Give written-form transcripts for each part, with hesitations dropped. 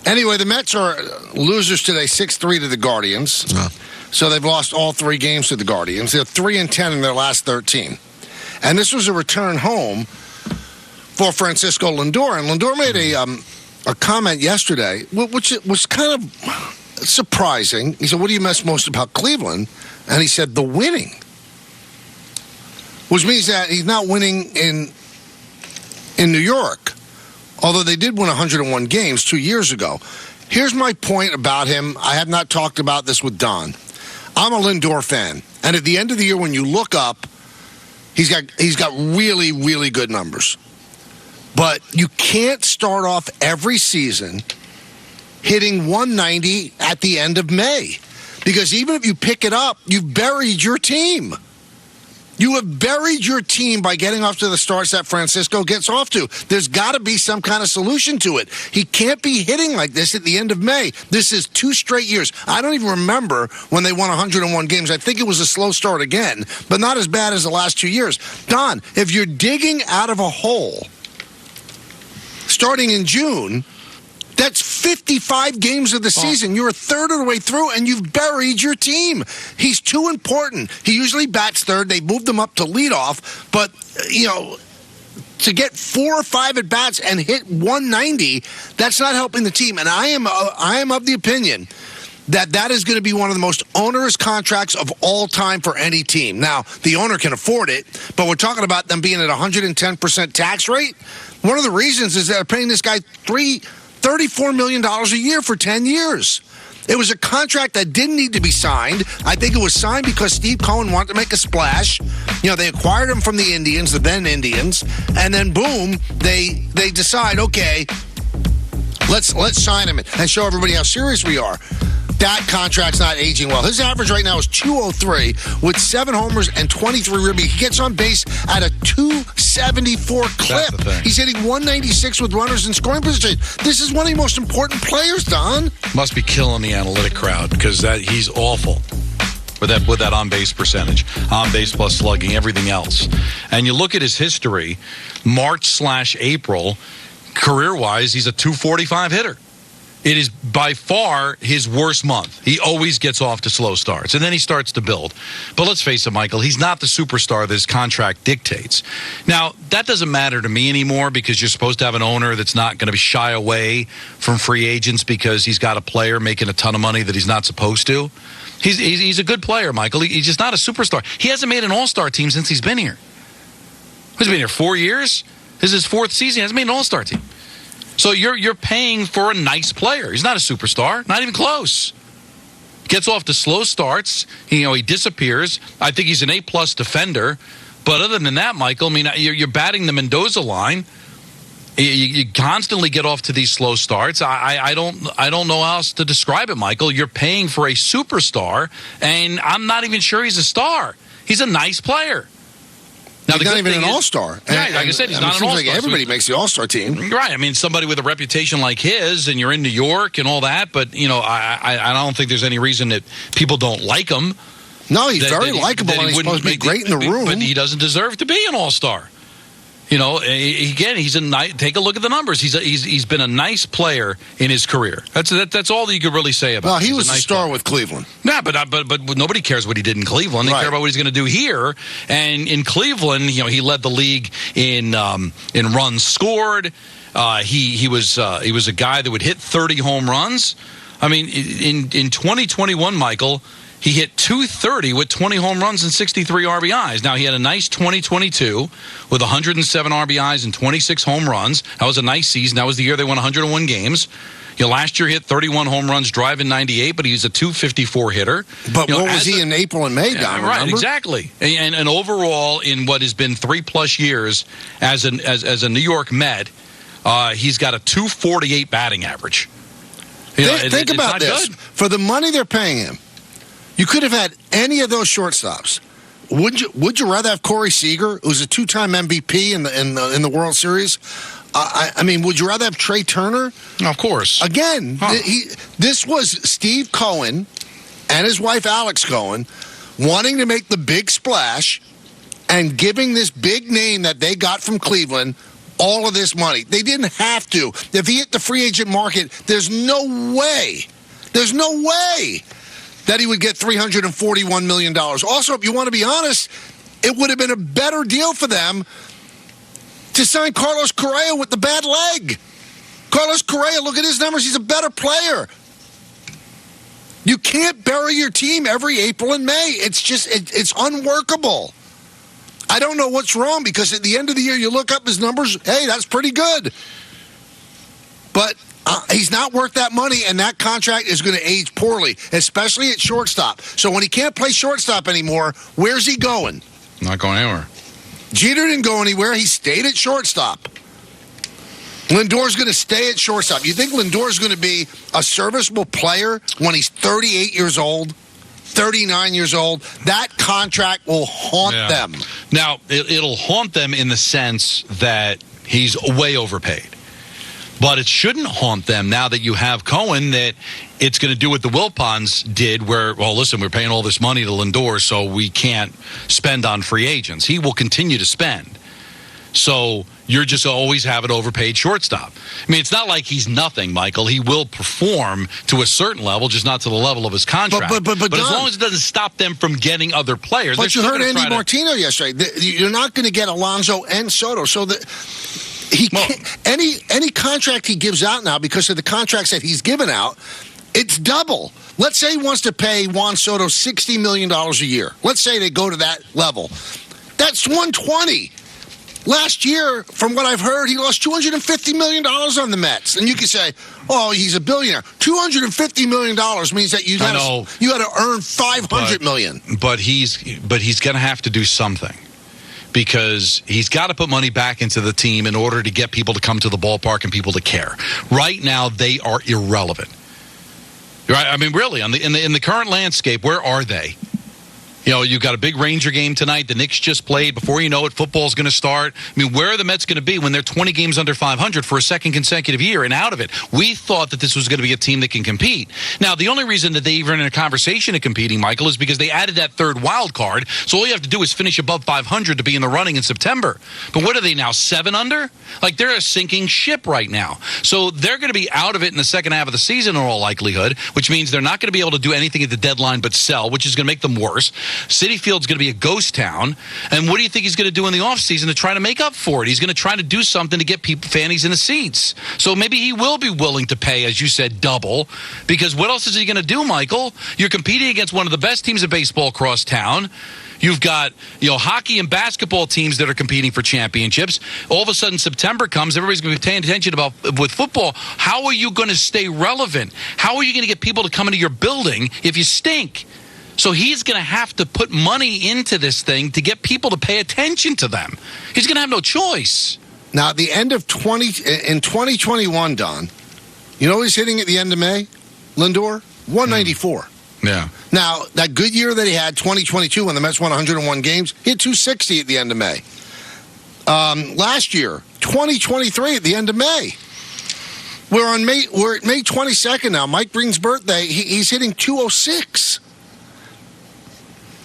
Anyway, the Mets are losers today, 6-3 to the Guardians. So they've lost all 3 games to the Guardians. They're 3-10 in their last 13. And this was a return home for Francisco Lindor. And Lindor made a comment yesterday, which was kind of surprising. He said, "What do you miss most about Cleveland?" And he said, "The winning." Which means that he's not winning in New York, although they did win 101 games 2 years ago. Here's my point about him. I have not talked about this with Don. I'm a Lindor fan, and at the end of the year, when you look up, he's got really, really good numbers. But you can't start off every season hitting 190 at the end of May, because even if you pick it up, you've buried your team. You have buried your team by getting off to the starts that Francisco gets off to. There's got to be some kind of solution to it. He can't be hitting like this at the end of May. This is 2 straight years. I don't even remember when they won 101 games. I think it was a slow start again, but not as bad as the last 2 years. Don, if you're digging out of a hole starting in June, that's 55 games of the season. You're a third of the way through, and you've buried your team. He's too important. He usually bats third. They moved him up to leadoff. But, to get 4 or 5 at-bats and hit 190, that's not helping the team. And I am of the opinion that is going to be one of the most onerous contracts of all time for any team. Now, the owner can afford it, but we're talking about them being at 110% tax rate. One of the reasons is they're paying this guy $34 million a year for 10 years. It was a contract that didn't need to be signed. I think it was signed because Steve Cohen wanted to make a splash. They acquired him from the Indians, the then Indians, and then boom, they decide, okay, let's sign him and show everybody how serious we are. That contract's not aging well. His average right now is 203 with 7 homers and 23 ribbies. He gets on base at a 274 clip. He's hitting 196 with runners in scoring position. This is one of the most important players, Don. Must be killing the analytic crowd because he's awful with that on-base percentage, on-base plus slugging, everything else. And you look at his history, March/April, career-wise, he's a 245 hitter. It is by far his worst month. He always gets off to slow starts, and then he starts to build. But let's face it, Michael, he's not the superstar this contract dictates. Now, that doesn't matter to me anymore because you're supposed to have an owner that's not going to shy away from free agents because he's got a player making a ton of money that he's not supposed to. He's a good player, Michael. He's just not a superstar. He hasn't made an all-star team since he's been here. He's been here 4 years. This is his 4th season. He hasn't made an all-star team. So you're paying for a nice player. He's not a superstar, not even close. Gets off to slow starts. He disappears. I think he's an A-plus defender. But other than that, Michael, you're batting the Mendoza line. You constantly get off to these slow starts. I don't know how else to describe it, Michael. You're paying for a superstar, and I'm not even sure he's a star. He's a nice player. Now, he's not even an all-star. Right, like I said, he's not an all-star. Like everybody makes the all-star team. Right. Somebody with a reputation like his, and you're in New York and all that, but, I don't think there's any reason that people don't like him. No, he's very likable, and he's supposed to be great in the room. But he doesn't deserve to be an all-star. Again, take a look at the numbers. He's been a nice player in his career. That's all that you could really say about him. Well, he was a star with Cleveland. Yeah, but nobody cares what he did in Cleveland. They care about what he's going to do here. And in Cleveland, he led the league in runs scored. He was a guy that would hit 30 home runs. In 2021, Michael, he hit 230 with 20 home runs and 63 RBIs. Now, he had a nice 2022 with 107 RBIs and 26 home runs. That was a nice season. That was the year they won 101 games. Last year, he hit 31 home runs, driving 98, but he's a 254 hitter. But what was he in April and May, Don? Right, remember? Exactly. And overall, in what has been 3+ years as a New York Met, he's got a 248 batting average. Think about this. Good. For the money they're paying him, you could have had any of those shortstops. Would you rather have Corey Seager, who's a 2-time MVP in the World Series? Would you rather have Trey Turner? Of course. Again, this was Steve Cohen and his wife Alex Cohen wanting to make the big splash and giving this big name that they got from Cleveland all of this money. They didn't have to. If he hit the free agent market, there's no way that he would get $341 million. Also, if you want to be honest, it would have been a better deal for them to sign Carlos Correa with the bad leg. Carlos Correa, look at his numbers. He's a better player. You can't bury your team every April and May. It's just, it's unworkable. I don't know what's wrong, because at the end of the year, you look up his numbers, hey, that's pretty good. But he's not worth that money, and that contract is going to age poorly, especially at shortstop. So when he can't play shortstop anymore, where's he going? Not going anywhere. Jeter didn't go anywhere. He stayed at shortstop. Lindor's going to stay at shortstop. You think Lindor's going to be a serviceable player when he's 38 years old? 39 years old? That contract will haunt them. Now, it'll haunt them in the sense that he's way overpaid. But it shouldn't haunt them now that you have Cohen, that it's going to do what the Wilpons did where, well, listen, we're paying all this money to Lindor, so we can't spend on free agents. He will continue to spend. So you're just always have an overpaid shortstop. I mean, it's not like he's nothing, Michael. He will perform to a certain level, just not to the level of his contract. But as long as it doesn't stop them from getting other players. But you heard Andy Martino yesterday. You're not going to get Alonso and Soto. So he can't, any contract he gives out now, because of the contracts that he's given out, it's double. Let's say he wants to pay Juan Soto $60 million a year. Let's say they go to that level. That's $120. Last year, from what I've heard, he lost $250 million on the Mets. And you can say, oh, he's a billionaire. $250 million means that you had to earn $500 million. But he's going to have to do something, because he's got to put money back into the team in order to get people to come to the ballpark and people to care. Right now, they are irrelevant. Right? I mean, really, in the current landscape, where are they? You know, you've got a big Ranger game tonight. The Knicks just played. Before you know it, football's going to start. I mean, where are the Mets going to be when they're 20 games under 500 for a second consecutive year and out of it? We thought that this was going to be a team that can compete. Now, the only reason that they even in a conversation of competing, Michael, is because they added that third wild card. So all you have to do is finish above 500 to be in the running in September. But what are they now, 7 under? Like, they're a sinking ship right now. So they're going to be out of it in the second half of the season in all likelihood, which means they're not going to be able to do anything at the deadline but sell, which is going to make them worse. Citi Field's going to be a ghost town. And what do you think he's going to do in the offseason to try to make up for it? He's going to try to do something to get people fannies in the seats. So maybe he will be willing to pay, as you said, double. Because what else is he going to do, Michael? You're competing against one of the best teams of baseball across town. You've got, hockey and basketball teams that are competing for championships. All of a sudden, September comes. Everybody's going to be paying attention with football. How are you going to stay relevant? How are you going to get people to come into your building if you stink? So he's going to have to put money into this thing to get people to pay attention to them. He's going to have no choice. Now, at the end of 2021, Don, you know what he's hitting at the end of May? Lindor? 194. Yeah. Now, that good year that he had, 2022, when the Mets won 101 games, he had 260 at the end of May. Last year, 2023 at the end of May. We're at May 22nd now. Mike Breen's birthday. He's hitting 206.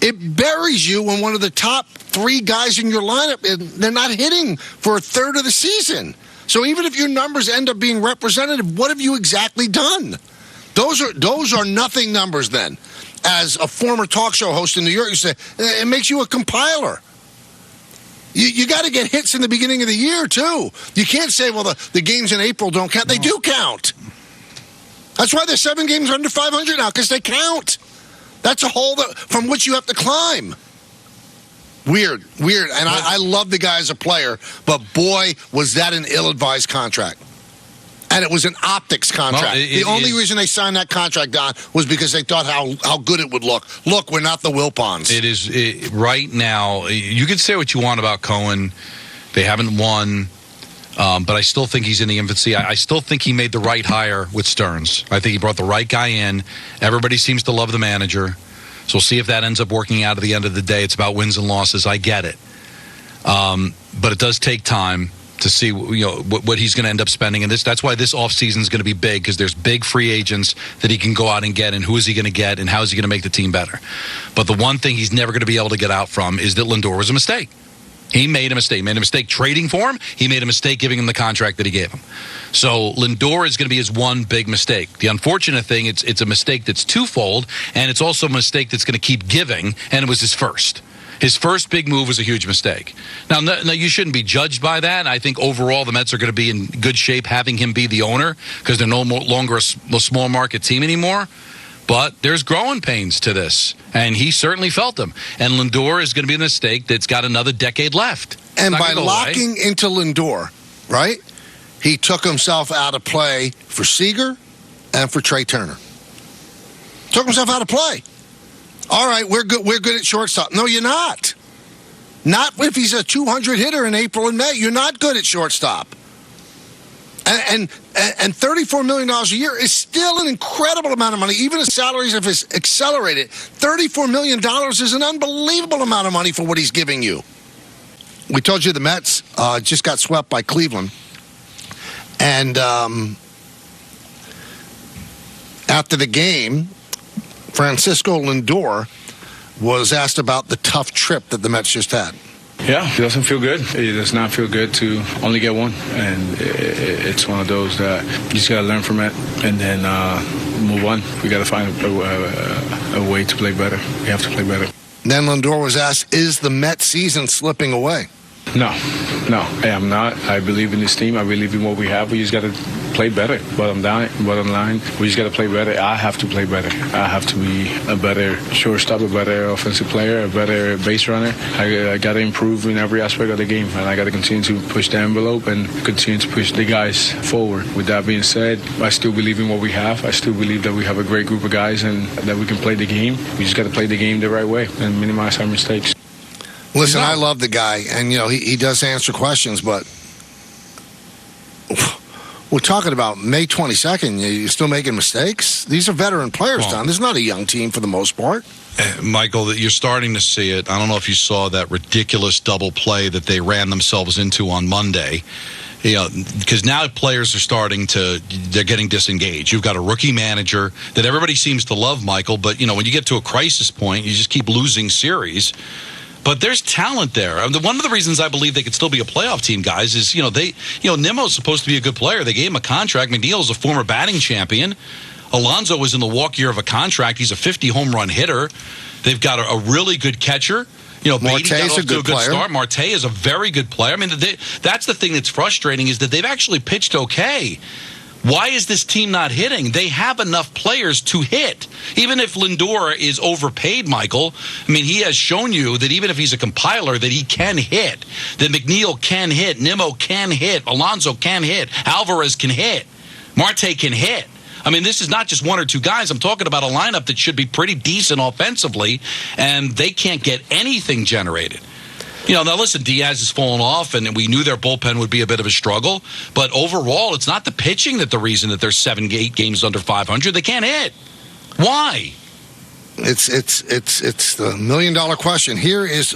It buries you when one of the top 3 guys in your lineup, and they're not hitting for a third of the season. So even if your numbers end up being representative, what have you exactly done? Those are nothing numbers then. As a former talk show host in New York, you say, it makes you a compiler. You got to get hits in the beginning of the year, too. You can't say, well, the games in April don't count. They do count. That's why there's 7 games under 500 now, because they count. That's a hole from which you have to climb. Weird. And I love the guy as a player, but boy, was that an ill-advised contract. And it was an optics contract. Well, the only reason they signed that contract, Don, was because they thought how good it would look. Look, we're not the Wilpons. It is right now. You can say what you want about Cohen. They haven't won. But I still think he's in the infancy. I still think he made the right hire with Stearns. I think he brought the right guy in. Everybody seems to love the manager. So we'll see if that ends up working out at the end of the day. It's about wins and losses. I get it. But it does take time to see what he's going to end up spending. And that's why this offseason is going to be big, because there's big free agents that he can go out and get, and who is he going to get, and how is he going to make the team better. But the one thing he's never going to be able to get out from is that Lindor was a mistake. He made a mistake. He made a mistake trading for him. He made a mistake giving him the contract that he gave him. So Lindor is going to be his one big mistake. The unfortunate thing, it's a mistake that's twofold, and it's also a mistake that's going to keep giving, and it was his first. His first big move was a huge mistake. Now, you shouldn't be judged by that. I think overall the Mets are going to be in good shape having him be the owner because they're no longer a small market team anymore. But there's growing pains to this, and he certainly felt them. And Lindor is going to be a mistake that's got another decade left. And by locking into Lindor, right, he took himself out of play for Seager and for Trey Turner. Took himself out of play. All right, we're good at shortstop. No, you're not. Not if he's a 200 hitter in April and May. You're not good at shortstop. And $34 million a year is still an incredible amount of money. Even his salaries, if it's accelerated, $34 million is an unbelievable amount of money for what he's giving you. We told you the Mets just got swept by Cleveland. And after the game, Francisco Lindor was asked about the tough trip that the Mets just had. Yeah, it doesn't feel good. It does not feel good to only get one. And it's one of those that you just got to learn from it and then move on. We got to find a way to play better. We have to play better. Then Lindor was asked, is the Mets season slipping away? No, I am not. I believe in this team. I believe in what we have. We just got to play better. Bottom line, we just got to play better. I have to play better. I have to be a better shortstop, a better offensive player, a better base runner. I got to improve in every aspect of the game, and I got to continue to push the envelope and continue to push the guys forward. With that being said, I still believe in what we have. I still believe that we have a great group of guys and that we can play the game. We just got to play the game the right way and minimize our mistakes. Listen, I love the guy, and, he does answer questions, but we're talking about May 22nd. You're still making mistakes? These are veteran players, Don. This is not a young team for the most part. Michael, you're starting to see it. I don't know if you saw that ridiculous double play that they ran themselves into on Monday. Because now players are they're getting disengaged. You've got a rookie manager that everybody seems to love, Michael, but, when you get to a crisis point, you just keep losing series. But there's talent there. One of the reasons I believe they could still be a playoff team, guys, is, Nimmo's supposed to be a good player. They gave him a contract. McNeil's a former batting champion. Alonso was in the walk year of a contract. He's a 50 home run hitter. They've got a really good catcher. Marte's got off a good player. Start. Marte is a very good player. That's the thing that's frustrating is that they've actually pitched okay. Why is this team not hitting? They have enough players to hit. Even if Lindor is overpaid, Michael, he has shown you that even if he's a compiler, that he can hit. That McNeil can hit. Nimmo can hit. Alonso can hit. Alvarez can hit. Marte can hit. This is not just one or two guys. I'm talking about a lineup that should be pretty decent offensively, and they can't get anything generated. Now listen, Diaz has fallen off, and we knew their bullpen would be a bit of a struggle. But overall, it's not the pitching that's the reason that they're 7-8 games under 500. They can't hit. Why? It's the $1,000,000 question. Here is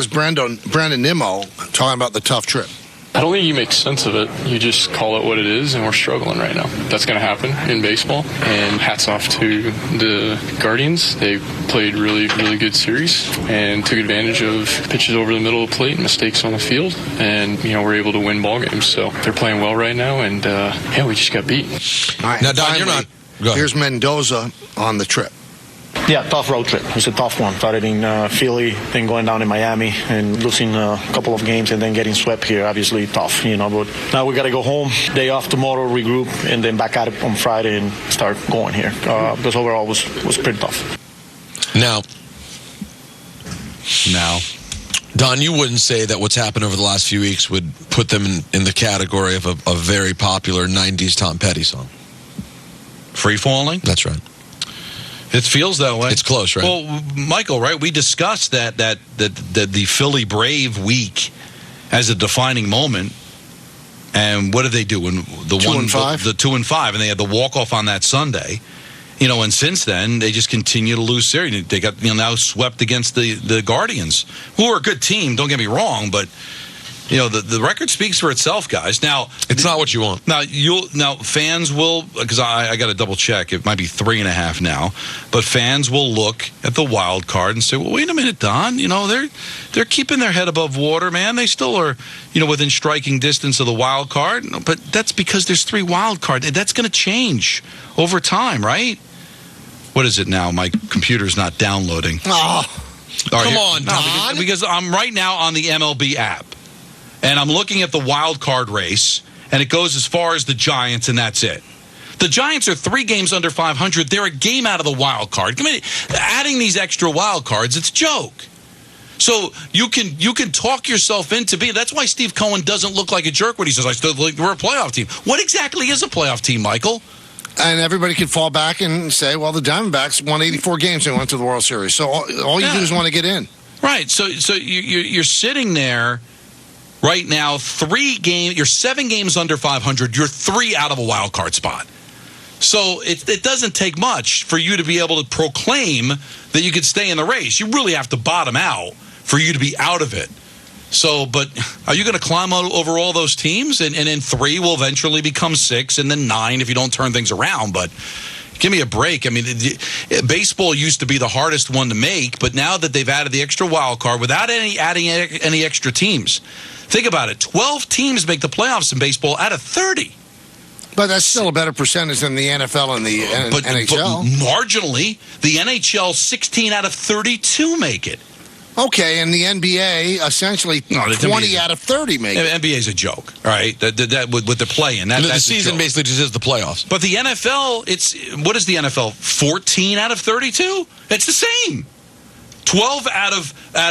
Brandon Nimmo talking about the tough trip. I don't think you make sense of it. You just call it what it is, and we're struggling right now. That's going to happen in baseball, and hats off to the Guardians. They played really, really good series and took advantage of pitches over the middle of the plate and mistakes on the field, and, we're able to win ball games. So they're playing well right now, and, we just got beat. All right, now, Don, you're not... Here's Mendoza on the trip. Yeah, tough road trip. It's a tough one. Started in Philly, then going down in Miami and losing a couple of games and then getting swept here. Obviously tough, but now we got to go home, day off tomorrow, regroup, and then back at it on Friday and start going here. Because overall was pretty tough. Now, Don, you wouldn't say that what's happened over the last few weeks would put them in the category of a very popular 90s Tom Petty song. Free falling? That's right. It feels that way. It's close, right? Well, Michael, right? We discussed that the Philly Brave week as a defining moment. And what did they do? When the 2-5? The 2-5, and they had the walk-off on that Sunday. And since then, they just continue to lose series. They got now swept against the Guardians, who are a good team, don't get me wrong, but The record speaks for itself, guys. Now, it's not what you want. Now fans will, because I got to double check. It might be 3.5 now, but fans will look at the wild card and say, "Well, wait a minute, Don. They're keeping their head above water, man. They still are, within striking distance of the wild card. But that's because there's 3 wild cards. That's going to change over time, right? What is it now? My computer's not downloading. Oh, come on, Don. Because I'm right now on the MLB app. And I'm looking at the wild card race, and it goes as far as the Giants, and that's it. The Giants are 3 games under 500. They're a game out of the wild card. Adding these extra wild cards, it's a joke. So you can talk yourself into being. That's why Steve Cohen doesn't look like a jerk when he says, "I still think we're a playoff team." What exactly is a playoff team, Michael? And everybody can fall back and say, "Well, the Diamondbacks won 84 games and went to the World Series." So all you do is want to get in, right? So you're sitting there. Right now, 3 games. You're 7 games under 500. You're 3 out of a wild card spot. So it doesn't take much for you to be able to proclaim that you could stay in the race. You really have to bottom out for you to be out of it. So, but are you going to climb over all those teams? And then 3 will eventually become 6, and then 9 if you don't turn things around. But give me a break. I mean, baseball used to be the hardest one to make, but now that they've added the extra wild card without adding any extra teams. Think about it. 12 teams make the playoffs in baseball out of 30. But that's still a better percentage than the NFL and the NHL. But marginally, the NHL 16 out of 32 make it. Okay, and the NBA essentially 20 out of 30 make it. NBA's a joke, all right? That with the play-in. The season basically just is the playoffs. But the NFL, what is the NFL? 14 out of 32? It's the same. 12 out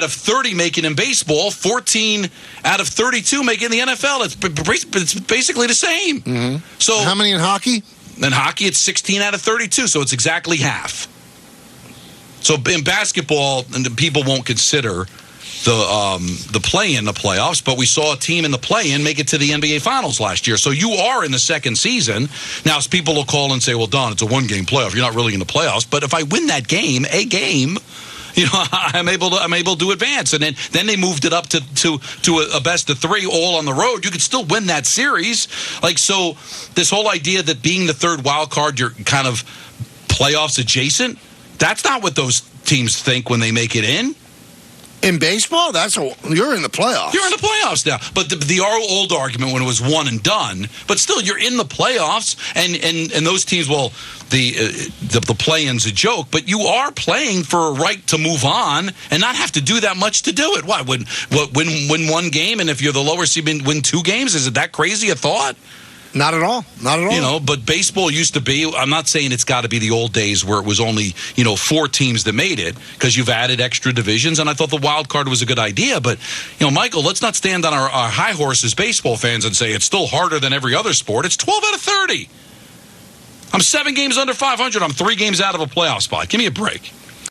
of 30 make it in baseball. 14 out of 32 make it in the NFL. It's basically the same. Mm-hmm. So how many in hockey? In hockey, it's 16 out of 32, so it's exactly half. So in basketball, and people won't consider the play-in the playoffs, but we saw a team in the play-in make it to the NBA Finals last year. So you are in the second season. Now, people will call and say, "Well, Don, it's a 1-game playoff. You're not really in the playoffs." But if I win that game, I'm able to advance. And then they moved it up to a best of 3 all on the road. You could still win that series. So this whole idea that being the 3rd wild card, you're kind of playoffs adjacent, that's not what those teams think when they make it in. In baseball, you're in the playoffs. You're in the playoffs now. But the old argument when it was one and done, but still you're in the playoffs, and those teams, well, the play-in's a joke, but you are playing for a right to move on and not have to do that much to do it. Why? Win 1 game, and if you're the lower seed, win 2 games? Is it that crazy a thought? Not at all. Not at all. But baseball used to be, I'm not saying it's got to be the old days where it was only, 4 teams that made it, because you've added extra divisions, and I thought the wild card was a good idea. But, Michael, let's not stand on our high horse as baseball fans and say it's still harder than every other sport. It's 12 out of 30. I'm 7 games under 500. I'm 3 games out of a playoff spot. Give me a break.